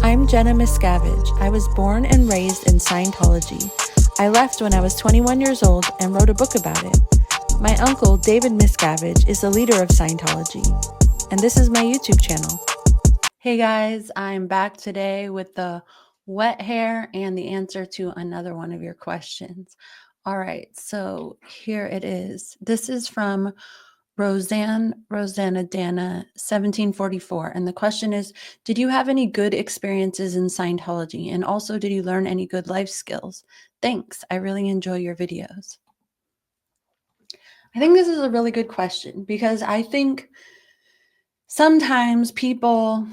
I'm Jenna Miscavige. I was born and raised in Scientology. I left when I was 21 years old and wrote a book about it. My uncle, David Miscavige, is the leader of Scientology, and this is my YouTube channel. Hey guys, I'm back today with the wet hair and the answer to another one of your questions. All right, so here it is. This is from Rosanna Dana, 1744. And the question is, did you have any good experiences in Scientology? And also, did you learn any good life skills? Thanks. I really enjoy your videos. I think this is a really good question because I think sometimes people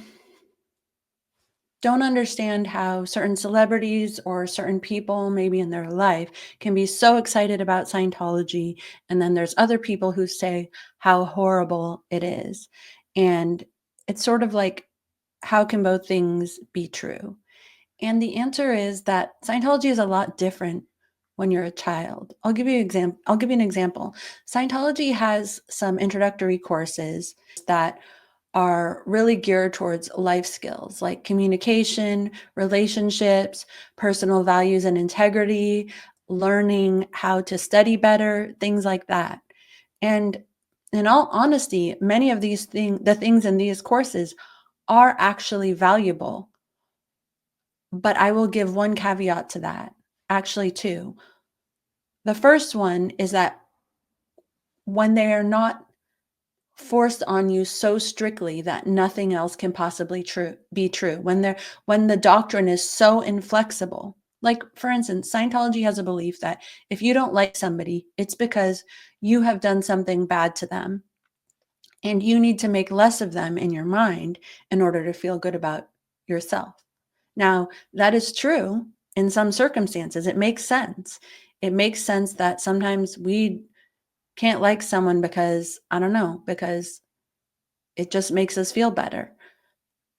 don't understand how certain celebrities or certain people maybe in their life can be so excited about Scientology. And then there's other people who say how horrible it is. And it's sort of like, how can both things be true? And the answer is that Scientology is a lot different when you're a child. I'll give you an example. Scientology has some introductory courses that are really geared towards life skills like communication, relationships, personal values and integrity, learning how to study better, things like that. And in all honesty, many of the things in these courses are actually valuable. But I will give one caveat to that, actually two. The first one is that when they are not forced on you so strictly that nothing else can possibly be true, when the doctrine is so inflexible. Like, for instance, Scientology has a belief that if you don't like somebody, it's because you have done something bad to them, and you need to make less of them in your mind in order to feel good about yourself. Now, that is true in some circumstances. It makes sense. It makes sense that sometimes we can't like someone because, I don't know, because it just makes us feel better.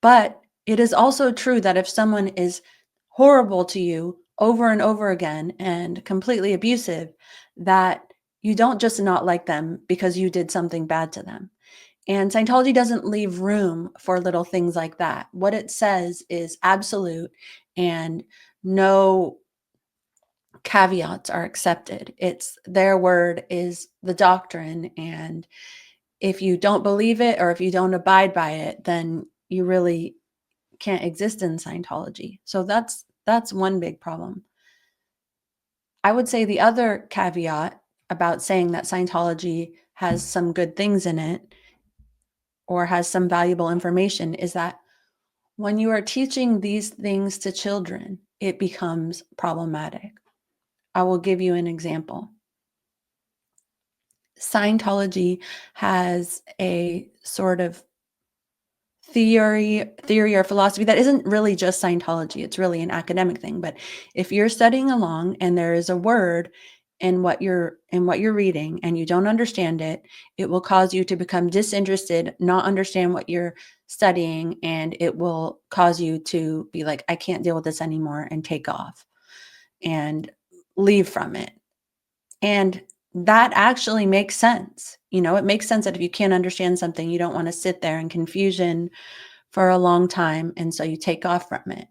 But it is also true that if someone is horrible to you over and over again and completely abusive, that you don't just not like them because you did something bad to them. And Scientology doesn't leave room for little things like that. What it says is absolute, and no caveats are accepted. It's their word is the doctrine. And if you don't believe it or if you don't abide by it, then you really can't exist in Scientology. So that's one big problem. I would say the other caveat about saying that Scientology has some good things in it or has some valuable information is that when you are teaching these things to children, it becomes problematic. I will give you an example. Scientology has a sort of theory or philosophy that isn't really just Scientology. It's really an academic thing. But if you're studying along and there is a word in what you're reading and you don't understand it, it will cause you to become disinterested, not understand what you're studying, and it will cause you to be like, I can't deal with this anymore, and take off and leave from it. And that actually makes sense. You know, it makes sense that if you can't understand something, you don't want to sit there in confusion for a long time. And so you take off from it.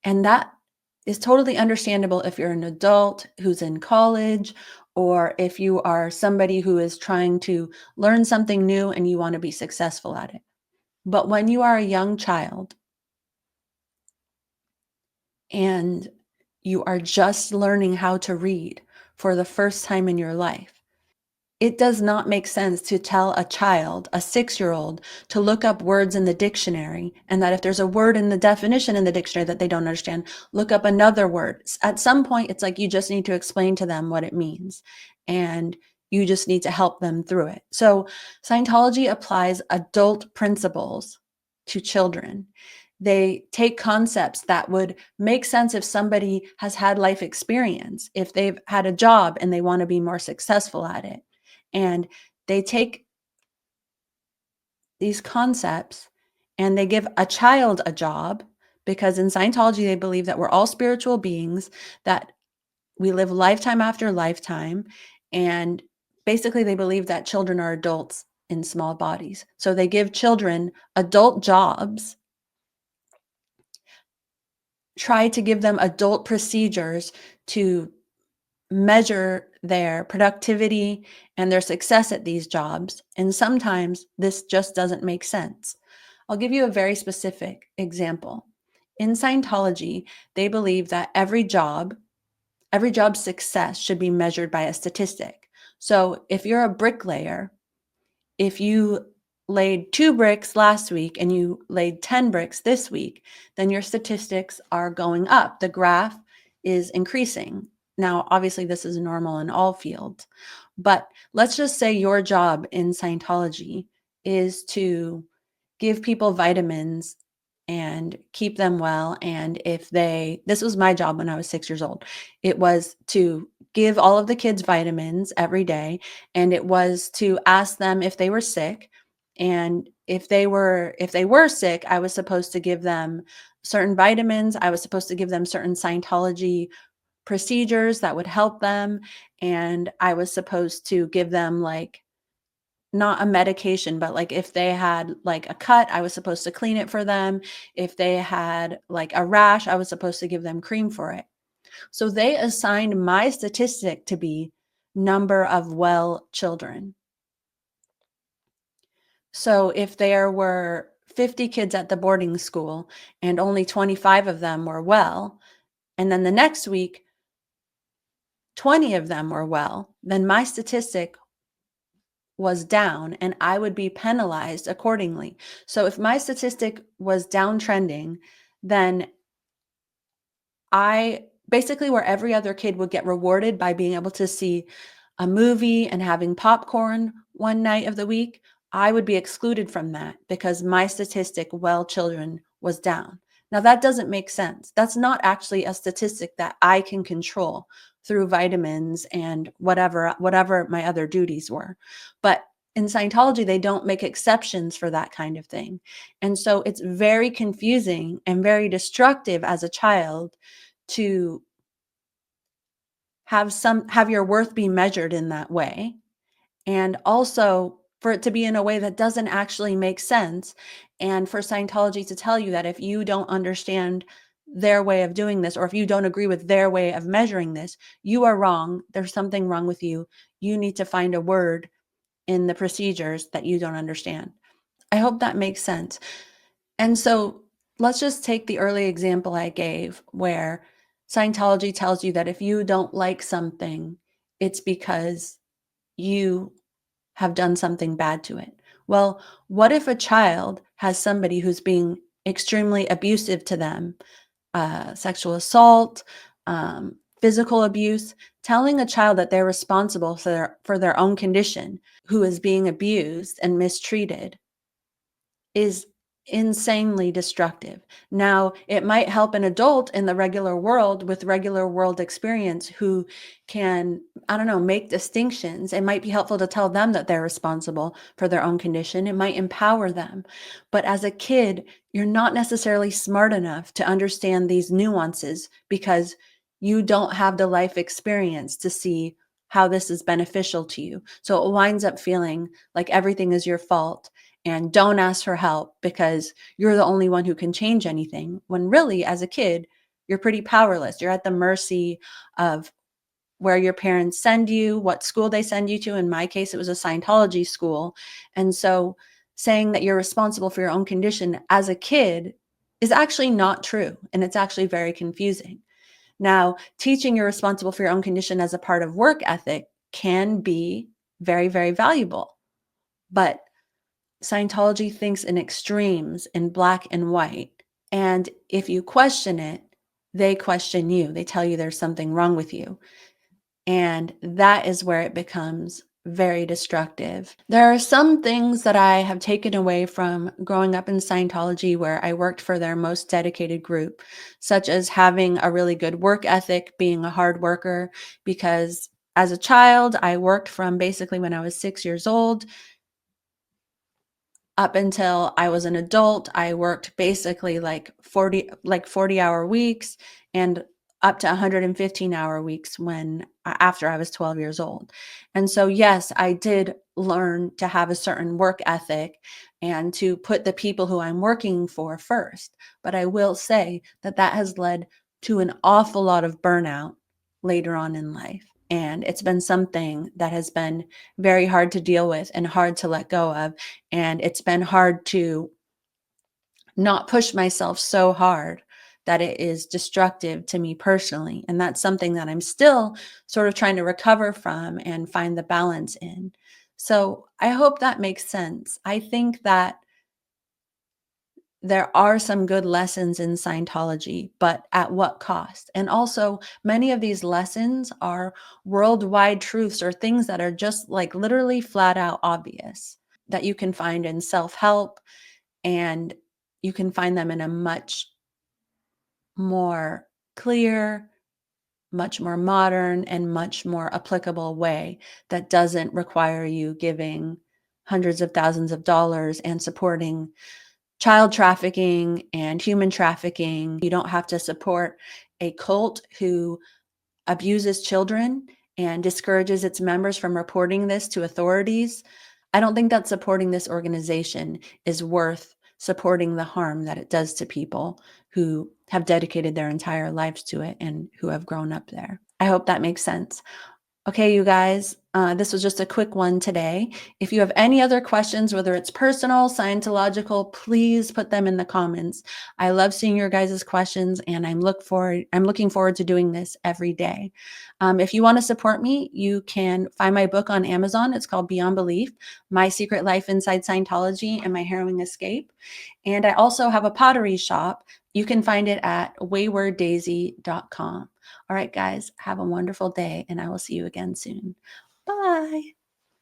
And that is totally understandable if you're an adult who's in college, or if you are somebody who is trying to learn something new and you want to be successful at it. But when you are a young child and you are just learning how to read for the first time in your life, it does not make sense to tell a child, a 6-year-old, to look up words in the dictionary, and that if there's a word in the definition in the dictionary that they don't understand, look up another word. At some point, it's like you just need to explain to them what it means, and you just need to help them through it. So Scientology applies adult principles to children. They take concepts that would make sense if somebody has had life experience, if they've had a job and they want to be more successful at it. And they take these concepts and they give a child a job, because in Scientology, they believe that we're all spiritual beings, that we live lifetime after lifetime. And basically, they believe that children are adults in small bodies. So they give children adult jobs try to give them adult procedures to measure their productivity and their success at these jobs. And sometimes this just doesn't make sense. I'll give you a very specific example. In Scientology, they believe that every job's success should be measured by a statistic. So if you're a bricklayer, if you laid 2 bricks last week and you laid 10 bricks this week, then your statistics are going up. The graph is increasing. Now, obviously, this is normal in all fields, but let's just say your job in Scientology is to give people vitamins and keep them well. And this was my job when I was 6 years old. It was to give all of the kids vitamins every day. And it was to ask them if they were sick. And if they were sick, I was supposed to give them certain vitamins. I was supposed to give them certain Scientology procedures that would help them. And I was supposed to give them like not a medication, but like if they had like a cut, I was supposed to clean it for them. If they had like a rash, I was supposed to give them cream for it. So they assigned my statistic to be number of well children. So if there were 50 kids at the boarding school and only 25 of them were well, and then the next week 20 of them were well, then my statistic was down and I would be penalized accordingly. So if my statistic was downtrending, then I basically, where every other kid would get rewarded by being able to see a movie and having popcorn one night of the week, I would be excluded from that because my statistic, well children, was down. Now that doesn't make sense. That's not actually a statistic that I can control through vitamins and whatever my other duties were. But in Scientology, they don't make exceptions for that kind of thing. And so it's very confusing and very destructive as a child to have your worth be measured in that way, and also for it to be in a way that doesn't actually make sense, and for Scientology to tell you that if you don't understand their way of doing this, or if you don't agree with their way of measuring this, you are wrong. There's something wrong with you. You need to find a word in the procedures that you don't understand. I hope that makes sense. And so let's just take the early example I gave where Scientology tells you that if you don't like something, it's because you have done something bad to it. Well, what if a child has somebody who's being extremely abusive to them, sexual assault, physical abuse, telling a child that they're responsible for their own condition, who is being abused and mistreated, is insanely destructive. Now, it might help an adult in the regular world with regular world experience who can, I don't know, make distinctions. It might be helpful to tell them that they're responsible for their own condition. It might empower them. But as a kid, you're not necessarily smart enough to understand these nuances because you don't have the life experience to see how this is beneficial to you. So it winds up feeling like everything is your fault and don't ask for help because you're the only one who can change anything. When really, as a kid, you're pretty powerless. You're at the mercy of where your parents send you, what school they send you to. In my case, it was a Scientology school. And so saying that you're responsible for your own condition as a kid is actually not true. And it's actually very confusing. Now, teaching you're responsible for your own condition as a part of work ethic can be very, very valuable. But Scientology thinks in extremes, in black and white. And if you question it, they question you. They tell you there's something wrong with you. And that is where it becomes very destructive. There are some things that I have taken away from growing up in Scientology where I worked for their most dedicated group, such as having a really good work ethic, being a hard worker, because as a child, I worked from basically when I was 6 years old up until I was an adult. I worked basically like 40-hour weeks and up to 115-hour weeks after I was 12 years old. And so yes, I did learn to have a certain work ethic and to put the people who I'm working for first. But I will say that that has led to an awful lot of burnout later on in life. And it's been something that has been very hard to deal with and hard to let go of. And it's been hard to not push myself so hard that it is destructive to me personally. And that's something that I'm still sort of trying to recover from and find the balance in. So I hope that makes sense. I think that there are some good lessons in Scientology, but at what cost? And also, many of these lessons are worldwide truths or things that are just like literally flat out obvious that you can find in self help, and you can find them in a much more clear, much more modern, and much more applicable way that doesn't require you giving hundreds of thousands of dollars and supporting child trafficking and human trafficking. You don't have to support a cult who abuses children and discourages its members from reporting this to authorities. I don't think that supporting this organization is worth supporting the harm that it does to people who have dedicated their entire lives to it and who have grown up there. I hope that makes sense. Okay, you guys, this was just a quick one today. If you have any other questions, whether it's personal, Scientological, please put them in the comments. I love seeing your guys' questions, and I'm looking forward to doing this every day. If you want to support me, you can find my book on Amazon. It's called Beyond Belief: My Secret Life Inside Scientology and My Harrowing Escape. And I also have a pottery shop. You can find it at waywarddaisy.com. All right, guys, have a wonderful day, and I will see you again soon. Bye.